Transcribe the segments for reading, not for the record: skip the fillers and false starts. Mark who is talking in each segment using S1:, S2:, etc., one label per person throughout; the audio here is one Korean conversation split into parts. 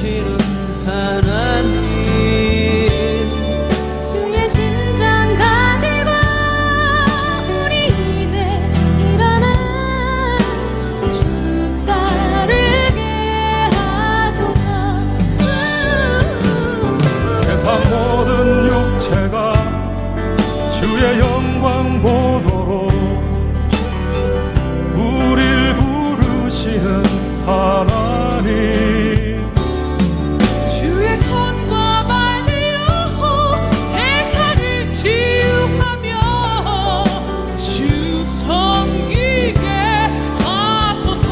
S1: 부르시는 하나님,
S2: 주의 심장 가지고 우리 이제 일어나 주 따르게 하소서.
S3: 세상 모든 육체가 주의 영광 보도록 우릴 부르시는 하나님,
S4: 주의 손과 발로 세상을 치유하며 주 섬기게 하소서.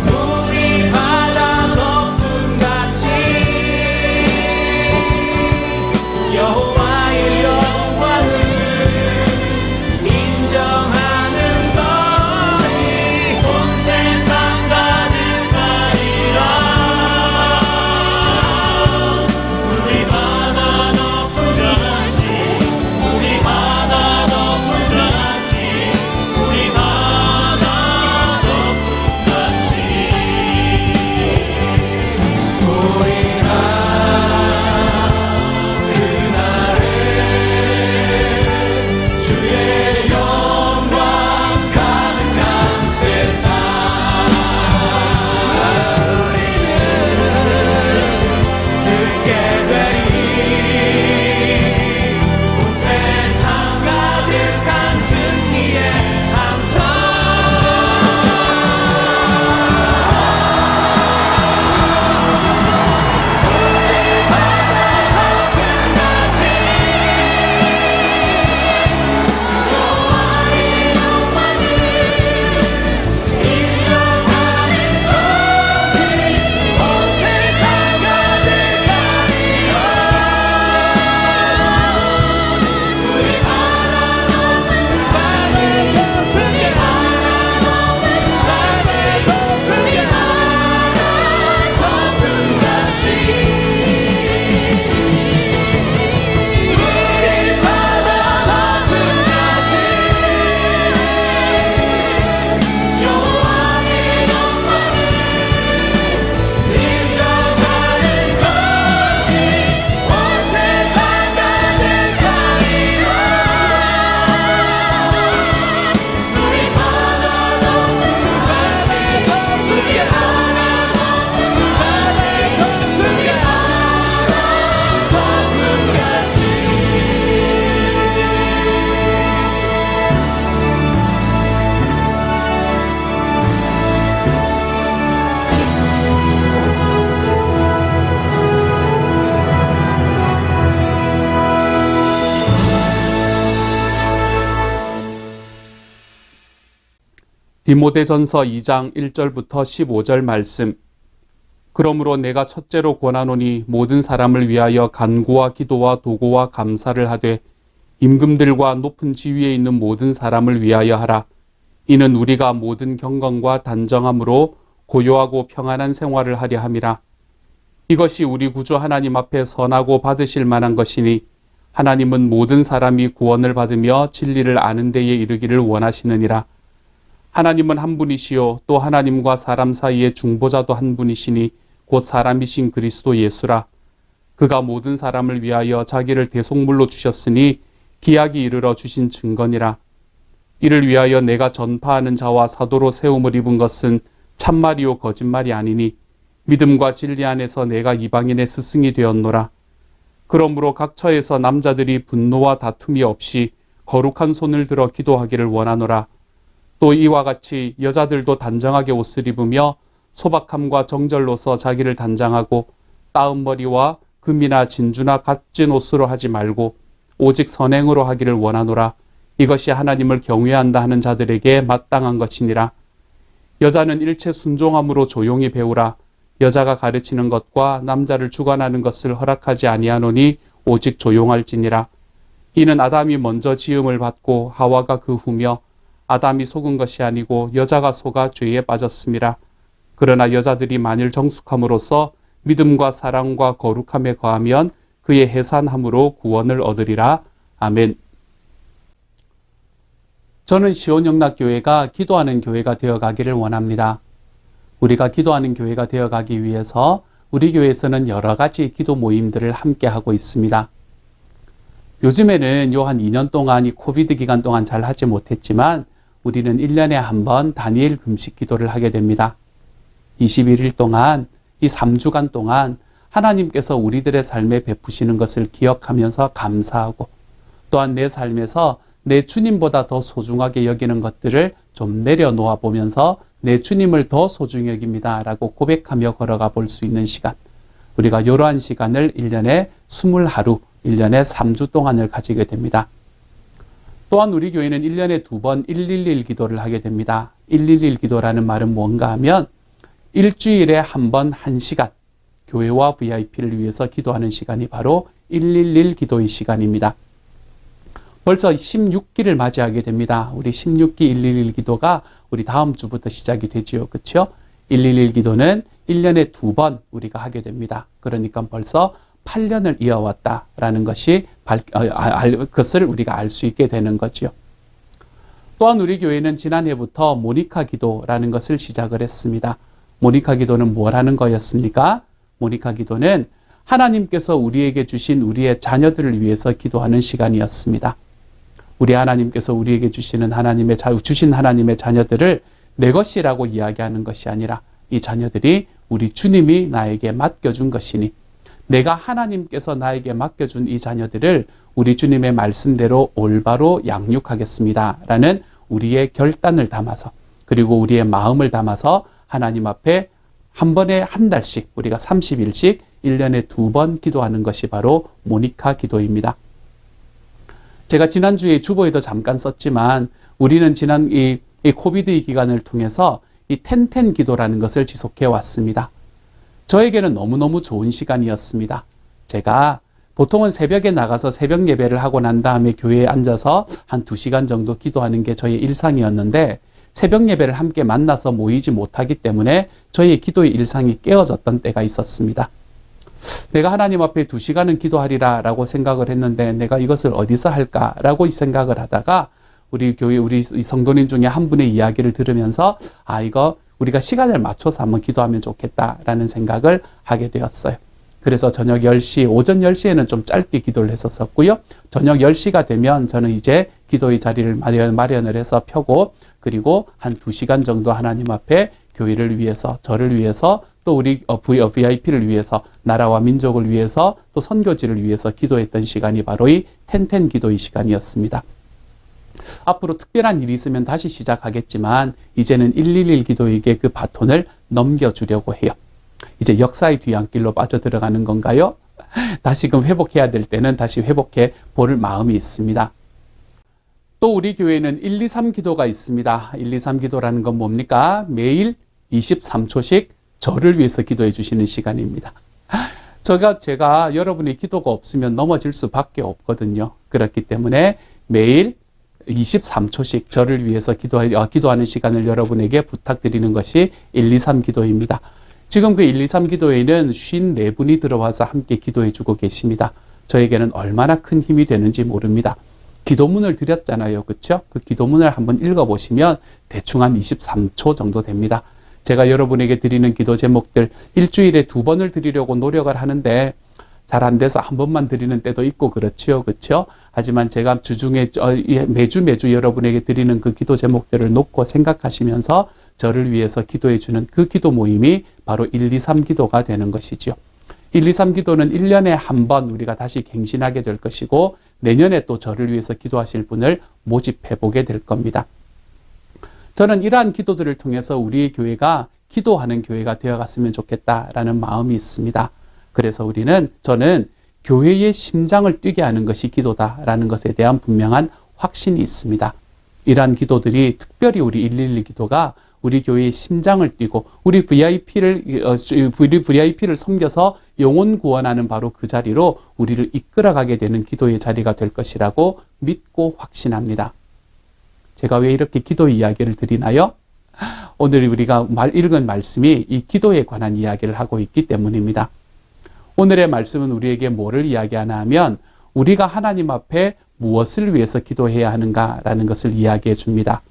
S1: 우리 바다 높음같이 여호와의 영광을 인정하는 것이 온 세상 가득하리라. 우리 바다 높음같이, 우리 바다 높음같이, 우리 바다 높음같이 보이라. 그날에 주의 영광 가득한 세상, 우리는 듣게 되리. 온 세상 가득한 승리의 함성. 여호와의 영광을 인정하는 것이 온 세상 가득하리라. 우리 바다 높음같이, 우리 바다 높음같이, 우리 바다 높음같이, 우리 바다 높음같이 여호와의 영광을 인정하는 것이 온 세상 가득하리라. 우리 바다 높음같이, 우리 바다 높음같이, 우리
S5: 디모데전서 2장 1절부터 15절 말씀. 그러므로 내가 첫째로 권하노니 모든 사람을 위하여 간구와 기도와 도고와 감사를 하되 임금들과 높은 지위에 있는 모든 사람을 위하여 하라. 이는 우리가 모든 경건과 단정함으로 고요하고 평안한 생활을 하려 함이라. 이것이 우리 구주 하나님 앞에 선하고 받으실 만한 것이니 하나님은 모든 사람이 구원을 받으며 진리를 아는 데에 이르기를 원하시느니라. 하나님은 한 분이시요 또 하나님과 사람 사이의 중보자도 한 분이시니 곧 사람이신 그리스도 예수라. 그가 모든 사람을 위하여 자기를 대속물로 주셨으니 기약이 이르러 주신 증거니라. 이를 위하여 내가 전파하는 자와 사도로 세움을 입은 것은 참말이요 거짓말이 아니니 믿음과 진리 안에서 내가 이방인의 스승이 되었노라. 그러므로 각 처에서 남자들이 분노와 다툼이 없이 거룩한 손을 들어 기도하기를 원하노라. 또 이와 같이 여자들도 단정하게 옷을 입으며 소박함과 정절로서 자기를 단장하고 따은 머리와 금이나 진주나 값진 옷으로 하지 말고 오직 선행으로 하기를 원하노라. 이것이 하나님을 경외한다 하는 자들에게 마땅한 것이니라. 여자는 일체 순종함으로 조용히 배우라. 여자가 가르치는 것과 남자를 주관하는 것을 허락하지 아니하노니 오직 조용할지니라. 이는 아담이 먼저 지음을 받고 하와가 그 후며 아담이 속은 것이 아니고 여자가 속아 죄에 빠졌음이라. 그러나 여자들이 만일 정숙함으로써 믿음과 사랑과 거룩함에 거하면 그의 해산함으로 구원을 얻으리라. 아멘. 저는 시온영락교회가 기도하는 교회가 되어가기를 원합니다. 우리가 기도하는 교회가 되어가기 위해서 우리 교회에서는 여러 가지 기도 모임들을 함께 하고 있습니다. 요즘에는 요 한 2년 동안 이 코비드 기간 동안 잘 하지 못했지만 우리는 1년에 한 번 다니엘 금식 기도를 하게 됩니다. 21일 동안 이 3주간 동안 하나님께서 우리들의 삶에 베푸시는 것을 기억하면서 감사하고 또한 내 삶에서 내 주님보다 더 소중하게 여기는 것들을 좀 내려놓아 보면서 내 주님을 더 소중히 여깁니다 라고 고백하며 걸어가 볼 수 있는 시간, 우리가 이러한 시간을 1년에 20하루, 1년에 3주 동안을 가지게 됩니다. 또한 우리 교회는 1년에 2번 111 기도를 하게 됩니다. 111 기도라는 말은 뭔가 하면 일주일에 한 번 1시간 교회와 VIP를 위해서 기도하는 시간이 바로 111 기도의 시간입니다. 벌써 16기를 맞이하게 됩니다. 우리 16기 111 기도가 우리 다음 주부터 시작이 되지요. 그렇죠? 111 기도는 1년에 2번 우리가 하게 됩니다. 그러니까 벌써 8년을 이어왔다라는 것이 그것을 우리가 알 수 있게 되는 거죠. 또한 우리 교회는 지난해부터 모니카 기도라는 것을 시작을 했습니다. 모니카 기도는 뭘 하는 거였습니까? 모니카 기도는 하나님께서 우리에게 주신 우리의 자녀들을 위해서 기도하는 시간이었습니다. 우리 하나님께서 우리에게 주신 하나님의 자녀들을 내 것이라고 이야기하는 것이 아니라 이 자녀들이 우리 주님이 나에게 맡겨준 것이니 내가 하나님께서 나에게 맡겨준 이 자녀들을 우리 주님의 말씀대로 올바로 양육하겠습니다 라는 우리의 결단을 담아서 그리고 우리의 마음을 담아서 하나님 앞에 한 번에 한 달씩 우리가 30일씩 1년에 2번 기도하는 것이 바로 모니카 기도입니다. 제가 지난주에 주보에도 잠깐 썼지만 우리는 지난 이 코비드 기간을 통해서 이 텐텐 기도라는 것을 지속해 왔습니다. 저에게는 너무너무 좋은 시간이었습니다. 제가 보통은 새벽에 나가서 새벽 예배를 하고 난 다음에 교회에 앉아서 한 2시간 정도 기도하는 게 저의 일상이었는데 새벽 예배를 함께 만나서 모이지 못하기 때문에 저희의 기도의 일상이 깨어졌던 때가 있었습니다. 내가 하나님 앞에 2시간은 기도하리라 라고 생각을 했는데 내가 이것을 어디서 할까 라고 생각을 하다가 우리 교회 우리 성도님 중에 한 분의 이야기를 들으면서 이거 우리가 시간을 맞춰서 한번 기도하면 좋겠다라는 생각을 하게 되었어요. 그래서 저녁 10시, 오전 10시에는 좀 짧게 기도를 했었고요. 저녁 10시가 되면 저는 이제 기도의 자리를 마련을 해서 펴고 그리고 한 2시간 정도 하나님 앞에 교회를 위해서, 저를 위해서, 또 우리 VIP를 위해서, 나라와 민족을 위해서, 또 선교지를 위해서 기도했던 시간이 바로 이 텐텐 기도의 시간이었습니다. 앞으로 특별한 일이 있으면 다시 시작하겠지만 이제는 111 기도에게 그 바톤을 넘겨주려고 해요. 이제 역사의 뒤안길로 빠져들어가는 건가요? 다시금 회복해야 될 때는 다시 회복해 볼 마음이 있습니다. 또 우리 교회는 1, 2, 3 기도가 있습니다. 1, 2, 3 기도라는 건 뭡니까? 매일 23초씩 저를 위해서 기도해 주시는 시간입니다. 제가 여러분의 기도가 없으면 넘어질 수밖에 없거든요. 그렇기 때문에 매일 23초씩 저를 위해서 기도하는 시간을 여러분에게 부탁드리는 것이 1, 2, 3 기도입니다. 지금 그 1, 2, 3 기도에는 54분이 들어와서 함께 기도해 주고 계십니다. 저에게는 얼마나 큰 힘이 되는지 모릅니다. 기도문을 드렸잖아요. 그렇죠? 그 기도문을 한번 읽어보시면 대충 한 23초 정도 됩니다. 제가 여러분에게 드리는 기도 제목들 일주일에 2번을 드리려고 노력을 하는데 잘 안 돼서 한 번만 드리는 때도 있고 그렇지요. 그렇죠? 하지만 제가 주중에 매주 여러분에게 드리는 그 기도 제목들을 놓고 생각하시면서 저를 위해서 기도해 주는 그 기도 모임이 바로 1, 2, 3 기도가 되는 것이죠. 1, 2, 3 기도는 1년에 한 번 우리가 다시 갱신하게 될 것이고 내년에 또 저를 위해서 기도하실 분을 모집해 보게 될 겁니다. 저는 이러한 기도들을 통해서 우리 교회가 기도하는 교회가 되어갔으면 좋겠다라는 마음이 있습니다. 그래서 저는 교회의 심장을 뛰게 하는 것이 기도다라는 것에 대한 분명한 확신이 있습니다. 이러한 기도들이 특별히 우리 111 기도가 우리 교회의 심장을 뛰고 우리 VIP를 섬겨서 영혼 구원하는 바로 그 자리로 우리를 이끌어가게 되는 기도의 자리가 될 것이라고 믿고 확신합니다. 제가 왜 이렇게 기도 이야기를 드리나요? 오늘 우리가 읽은 말씀이 이 기도에 관한 이야기를 하고 있기 때문입니다. 오늘의 말씀은 우리에게 뭐를 이야기하나 하면 우리가 하나님 앞에 무엇을 위해서 기도해야 하는가라는 것을 이야기해 줍니다.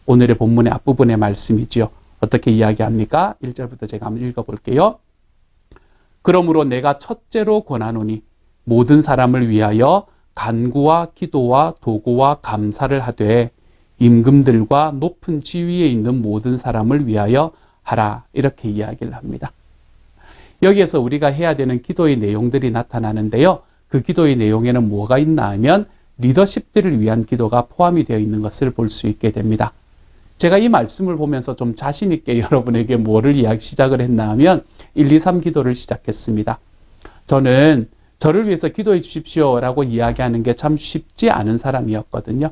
S5: 오늘의 본문의 앞부분의 말씀이지요. 어떻게 이야기합니까? 1절부터 제가 한번 읽어볼게요. 그러므로 내가 첫째로 권하노니 모든 사람을 위하여 간구와 기도와 도구와 감사를 하되 임금들과 높은 지위에 있는 모든 사람을 위하여 하라. 이렇게 이야기를 합니다. 여기에서 우리가 해야 되는 기도의 내용들이 나타나는데요. 그 기도의 내용에는 뭐가 있나 하면 리더십들을 위한 기도가 포함이 되어 있는 것을 볼 수 있게 됩니다. 제가 이 말씀을 보면서 좀 자신 있게 여러분에게 뭐를 시작을 했나 하면 1, 2, 3 기도를 시작했습니다. 저는 저를 위해서 기도해 주십시오 라고 이야기하는 게 참 쉽지 않은 사람이었거든요.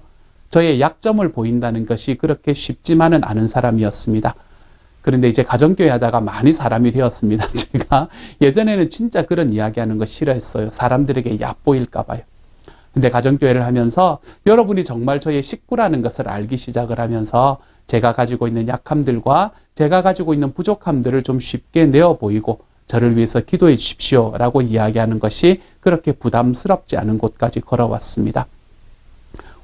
S5: 저의 약점을 보인다는 것이 그렇게 쉽지만은 않은 사람이었습니다. 그런데 이제 가정교회 하다가 많이 사람이 되었습니다. 제가 예전에는 진짜 그런 이야기하는 거 싫어했어요. 사람들에게 얕보일까 봐요. 근데 가정교회를 하면서 여러분이 정말 저의 식구라는 것을 알기 시작을 하면서 제가 가지고 있는 약함들과 제가 가지고 있는 부족함들을 좀 쉽게 내어 보이고 저를 위해서 기도해 주십시오 라고 이야기하는 것이 그렇게 부담스럽지 않은 곳까지 걸어왔습니다.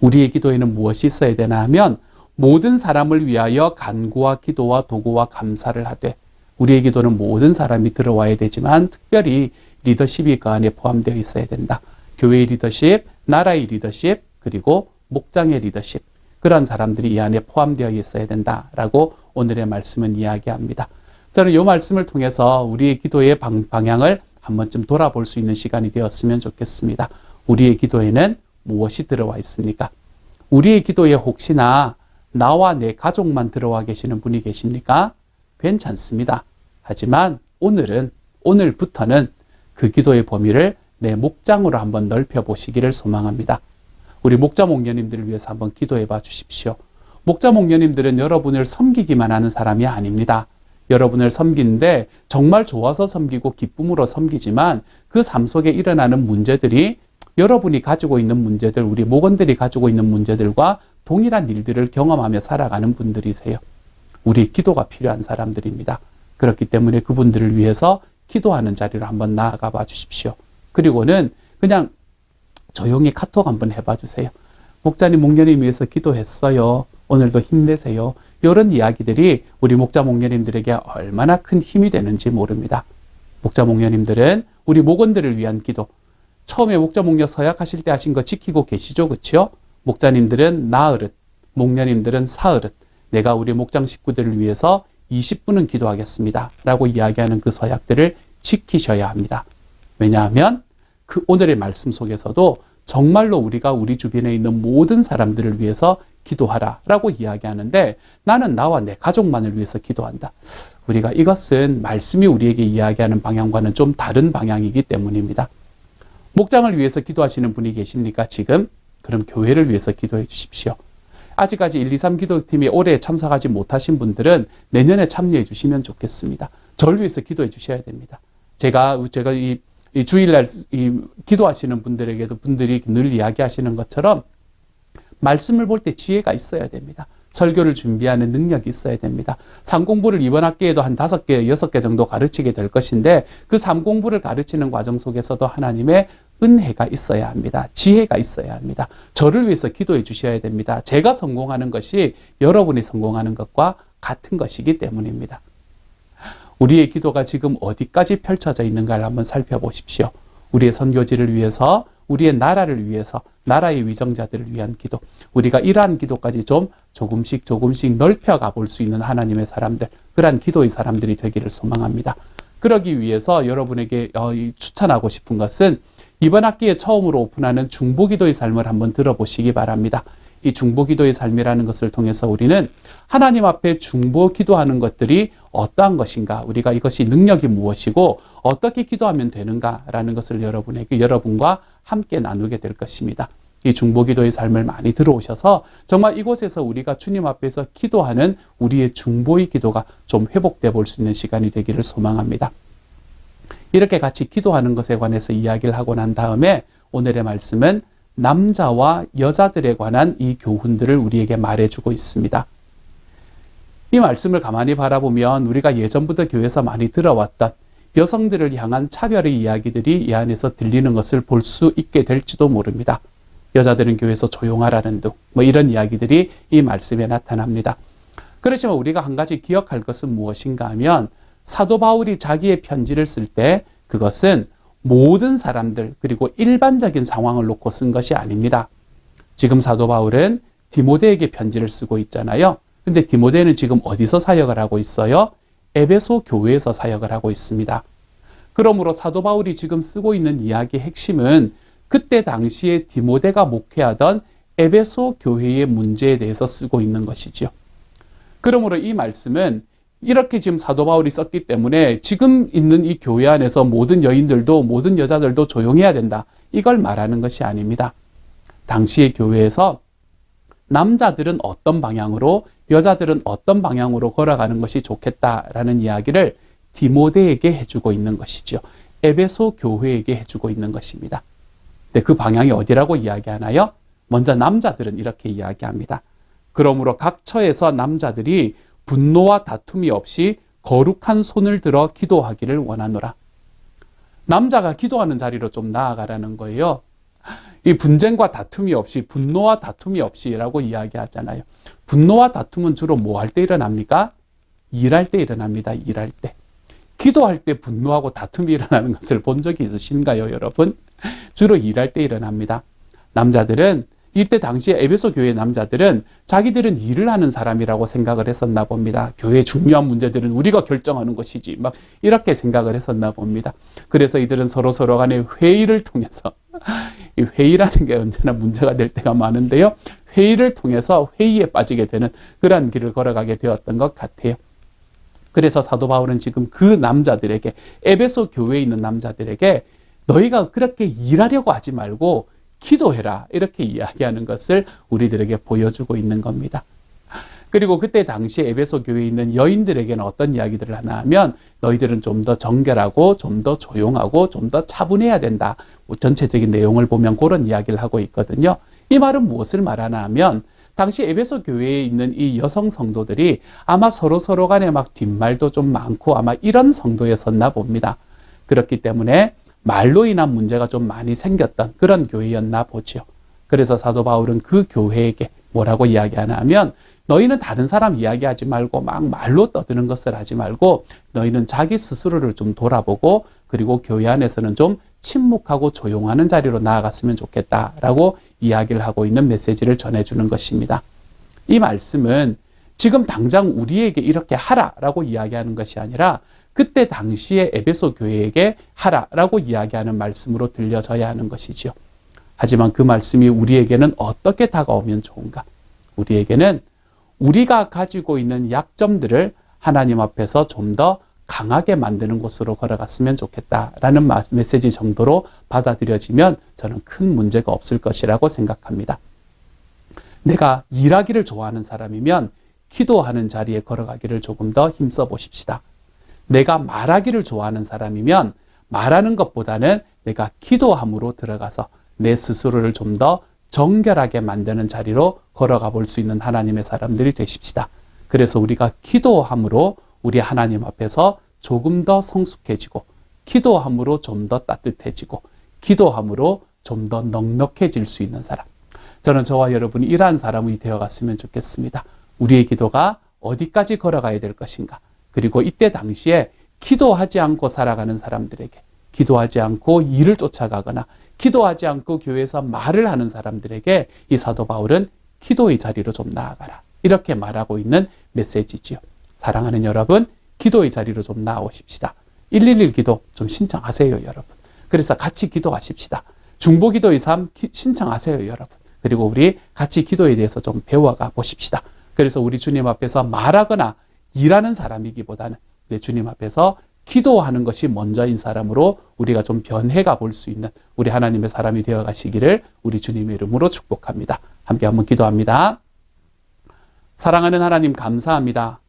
S5: 우리의 기도에는 무엇이 있어야 되나 하면 모든 사람을 위하여 간구와 기도와 도구와 감사를 하되, 우리의 기도는 모든 사람이 들어와야 되지만 특별히 리더십이 그 안에 포함되어 있어야 된다. 교회의 리더십, 나라의 리더십, 그리고 목장의 리더십, 그런 사람들이 이 안에 포함되어 있어야 된다라고 오늘의 말씀은 이야기합니다. 저는 이 말씀을 통해서 우리의 기도의 방향을 한 번쯤 돌아볼 수 있는 시간이 되었으면 좋겠습니다. 우리의 기도에는 무엇이 들어와 있습니까? 우리의 기도에 혹시나 나와 내 가족만 들어와 계시는 분이 계십니까? 괜찮습니다. 하지만 오늘부터는 그 기도의 범위를 내 목장으로 한번 넓혀 보시기를 소망합니다. 우리 목자 목녀님들을 위해서 한번 기도해 봐 주십시오. 목자 목녀님들은 여러분을 섬기기만 하는 사람이 아닙니다. 여러분을 섬기는데 정말 좋아서 섬기고 기쁨으로 섬기지만 그 삶 속에 일어나는 문제들이 여러분이 가지고 있는 문제들, 우리 목원들이 가지고 있는 문제들과 동일한 일들을 경험하며 살아가는 분들이세요. 우리 기도가 필요한 사람들입니다. 그렇기 때문에 그분들을 위해서 기도하는 자리로 한번 나아가 봐 주십시오. 그리고는 그냥 조용히 카톡 한번 해봐 주세요. 목자님, 목녀님 위해서 기도했어요. 오늘도 힘내세요. 이런 이야기들이 우리 목자 목녀님들에게 얼마나 큰 힘이 되는지 모릅니다. 목자 목녀님들은 우리 목원들을 위한 기도, 처음에 목자 목녀 서약하실 때 하신 거 지키고 계시죠? 그렇죠? 목자님들은 나흘릇, 목녀님들은 사흘릇, 내가 우리 목장 식구들을 위해서 20분은 기도하겠습니다 라고 이야기하는 그 서약들을 지키셔야 합니다. 왜냐하면 그 오늘의 말씀 속에서도 정말로 우리가 우리 주변에 있는 모든 사람들을 위해서 기도하라 라고 이야기하는데, 나는 나와 내 가족만을 위해서 기도한다. 우리가 이것은 말씀이 우리에게 이야기하는 방향과는 좀 다른 방향이기 때문입니다. 목장을 위해서 기도하시는 분이 계십니까 지금? 그럼 교회를 위해서 기도해 주십시오. 아직까지 1, 2, 3 기도팀이 올해 참석하지 못하신 분들은 내년에 참여해 주시면 좋겠습니다. 저를 위해서 기도해 주셔야 됩니다. 제가 이 주일날 기도하시는 분들에게도 분들이 늘 이야기하시는 것처럼 말씀을 볼 때 지혜가 있어야 됩니다. 설교를 준비하는 능력이 있어야 됩니다. 삶공부를 이번 학기에도 한 5개, 6개 정도 가르치게 될 것인데 그 삶공부를 가르치는 과정 속에서도 하나님의 은혜가 있어야 합니다. 지혜가 있어야 합니다. 저를 위해서 기도해 주셔야 됩니다. 제가 성공하는 것이 여러분이 성공하는 것과 같은 것이기 때문입니다. 우리의 기도가 지금 어디까지 펼쳐져 있는가를 한번 살펴보십시오. 우리의 선교지를 위해서, 우리의 나라를 위해서, 나라의 위정자들을 위한 기도, 우리가 이러한 기도까지 좀 조금씩 넓혀가 볼 수 있는 하나님의 사람들, 그러한 기도의 사람들이 되기를 소망합니다. 그러기 위해서 여러분에게 추천하고 싶은 것은 이번 학기에 처음으로 오픈하는 중보기도의 삶을 한번 들어보시기 바랍니다. 이 중보기도의 삶이라는 것을 통해서 우리는 하나님 앞에 중보기도하는 것들이 어떠한 것인가, 우리가 이것이 능력이 무엇이고 어떻게 기도하면 되는가라는 것을 여러분과 함께 나누게 될 것입니다. 이 중보기도의 삶을 많이 들어오셔서 정말 이곳에서 우리가 주님 앞에서 기도하는 우리의 중보의 기도가 좀 회복돼 볼 수 있는 시간이 되기를 소망합니다. 이렇게 같이 기도하는 것에 관해서 이야기를 하고 난 다음에 오늘의 말씀은 남자와 여자들에 관한 이 교훈들을 우리에게 말해주고 있습니다. 이 말씀을 가만히 바라보면 우리가 예전부터 교회에서 많이 들어왔던 여성들을 향한 차별의 이야기들이 이 안에서 들리는 것을 볼 수 있게 될지도 모릅니다. 여자들은 교회에서 조용하라는 등 이런 이야기들이 이 말씀에 나타납니다. 그렇지만 우리가 한 가지 기억할 것은 무엇인가 하면 사도 바울이 자기의 편지를 쓸 때 그것은 모든 사람들 그리고 일반적인 상황을 놓고 쓴 것이 아닙니다. 지금 사도 바울은 디모데에게 편지를 쓰고 있잖아요. 근데 디모데는 지금 어디서 사역을 하고 있어요? 에베소 교회에서 사역을 하고 있습니다. 그러므로 사도 바울이 지금 쓰고 있는 이야기의 핵심은 그때 당시에 디모데가 목회하던 에베소 교회의 문제에 대해서 쓰고 있는 것이지요. 그러므로 이 말씀은 이렇게 지금 사도 바울이 썼기 때문에 지금 있는 이 교회 안에서 모든 여인들도 모든 여자들도 조용해야 된다. 이걸 말하는 것이 아닙니다. 당시의 교회에서 남자들은 어떤 방향으로 여자들은 어떤 방향으로 걸어가는 것이 좋겠다라는 이야기를 디모데에게 해주고 있는 것이죠. 에베소 교회에게 해주고 있는 것입니다. 근데 그 방향이 어디라고 이야기하나요? 먼저 남자들은 이렇게 이야기합니다. 그러므로 각 처에서 남자들이 분노와 다툼이 없이 거룩한 손을 들어 기도하기를 원하노라. 남자가 기도하는 자리로 좀 나아가라는 거예요. 이 분쟁과 다툼이 없이 분노와 다툼이 없이라고 이야기하잖아요. 분노와 다툼은 주로 뭐 할 때 일어납니까? 일할 때 일어납니다. 일할 때. 기도할 때 분노하고 다툼이 일어나는 것을 본 적이 있으신가요, 여러분? 주로 일할 때 일어납니다. 남자들은 이때 당시에 에베소 교회 남자들은 자기들은 일을 하는 사람이라고 생각을 했었나 봅니다. 교회의 중요한 문제들은 우리가 결정하는 것이지 막 이렇게 생각을 했었나 봅니다. 그래서 이들은 서로 간에 회의를 통해서 이 회의라는 게 언제나 문제가 될 때가 많은데요. 회의를 통해서 회의에 빠지게 되는 그러한 길을 걸어가게 되었던 것 같아요. 그래서 사도 바울은 지금 그 남자들에게 에베소 교회에 있는 남자들에게 너희가 그렇게 일하려고 하지 말고 기도해라 이렇게 이야기하는 것을 우리들에게 보여주고 있는 겁니다. 그리고 그때 당시에 에베소 교회에 있는 여인들에게는 어떤 이야기들을 하나 하면 너희들은 좀 더 정결하고 좀 더 조용하고 좀 더 차분해야 된다. 전체적인 내용을 보면 그런 이야기를 하고 있거든요. 이 말은 무엇을 말하나 하면 당시 에베소 교회에 있는 이 여성 성도들이 아마 서로 간에 막 뒷말도 좀 많고 아마 이런 성도였었나 봅니다. 그렇기 때문에 말로 인한 문제가 좀 많이 생겼던 그런 교회였나 보죠. 그래서 사도 바울은 그 교회에게 뭐라고 이야기하나 하면 너희는 다른 사람 이야기하지 말고 막 말로 떠드는 것을 하지 말고 너희는 자기 스스로를 좀 돌아보고 그리고 교회 안에서는 좀 침묵하고 조용하는 자리로 나아갔으면 좋겠다라고 이야기를 하고 있는 메시지를 전해주는 것입니다. 이 말씀은 지금 당장 우리에게 이렇게 하라라고 이야기하는 것이 아니라 그때 당시에 에베소 교회에게 하라라고 이야기하는 말씀으로 들려져야 하는 것이지요. 하지만 그 말씀이 우리에게는 어떻게 다가오면 좋은가? 우리에게는 우리가 가지고 있는 약점들을 하나님 앞에서 좀 더 강하게 만드는 곳으로 걸어갔으면 좋겠다라는 메시지 정도로 받아들여지면 저는 큰 문제가 없을 것이라고 생각합니다. 내가 일하기를 좋아하는 사람이면 기도하는 자리에 걸어가기를 조금 더 힘써 보십시다. 내가 말하기를 좋아하는 사람이면 말하는 것보다는 내가 기도함으로 들어가서 내 스스로를 좀 더 정결하게 만드는 자리로 걸어가 볼 수 있는 하나님의 사람들이 되십시다. 그래서 우리가 기도함으로 우리 하나님 앞에서 조금 더 성숙해지고 기도함으로 좀 더 따뜻해지고 기도함으로 좀 더 넉넉해질 수 있는 사람. 저는 저와 여러분이 이러한 사람이 되어갔으면 좋겠습니다. 우리의 기도가 어디까지 걸어가야 될 것인가? 그리고 이때 당시에 기도하지 않고 살아가는 사람들에게 기도하지 않고 일을 쫓아가거나 기도하지 않고 교회에서 말을 하는 사람들에게 이 사도 바울은 기도의 자리로 좀 나아가라. 이렇게 말하고 있는 메시지지요. 사랑하는 여러분, 기도의 자리로 좀 나아오십시다. 111 기도 좀 신청하세요, 여러분. 그래서 같이 기도하십시다. 중보기도의 삶 신청하세요, 여러분. 그리고 우리 같이 기도에 대해서 좀 배워가 보십시다. 그래서 우리 주님 앞에서 말하거나 일하는 사람이기보다는 내 주님 앞에서 기도하는 것이 먼저인 사람으로 우리가 좀 변해가 볼 수 있는 우리 하나님의 사람이 되어 가시기를 우리 주님의 이름으로 축복합니다. 함께 한번 기도합니다. 사랑하는 하나님 감사합니다.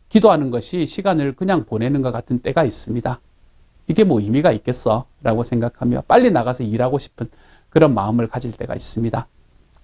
S5: 기도하는 것이 시간을 그냥 보내는 것 같은 때가 있습니다. 이게 뭐 의미가 있겠어? 라고 생각하며 빨리 나가서 일하고 싶은 그런 마음을 가질 때가 있습니다.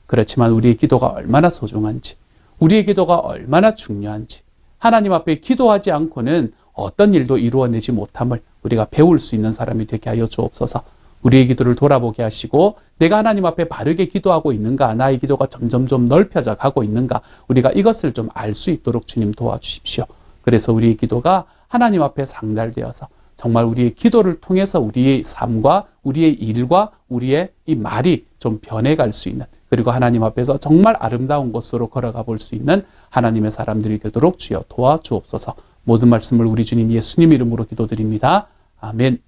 S5: 그렇지만 우리의 기도가 얼마나 소중한지, 우리의 기도가 얼마나 중요한지, 하나님 앞에 기도하지 않고는 어떤 일도 이루어내지 못함을 우리가 배울 수 있는 사람이 되게 하여 주옵소서. 우리의 기도를 돌아보게 하시고 내가 하나님 앞에 바르게 기도하고 있는가, 나의 기도가 점점 좀 넓혀져 가고 있는가, 우리가 이것을 좀 알 수 있도록 주님 도와주십시오. 그래서 우리의 기도가 하나님 앞에 상달되어서 정말 우리의 기도를 통해서 우리의 삶과 우리의 일과 우리의 이 말이 좀 변해갈 수 있는, 그리고 하나님 앞에서 정말 아름다운 곳으로 걸어가 볼 수 있는 하나님의 사람들이 되도록 주여 도와주옵소서. 모든 말씀을 우리 주님 예수님 이름으로 기도드립니다. 아멘.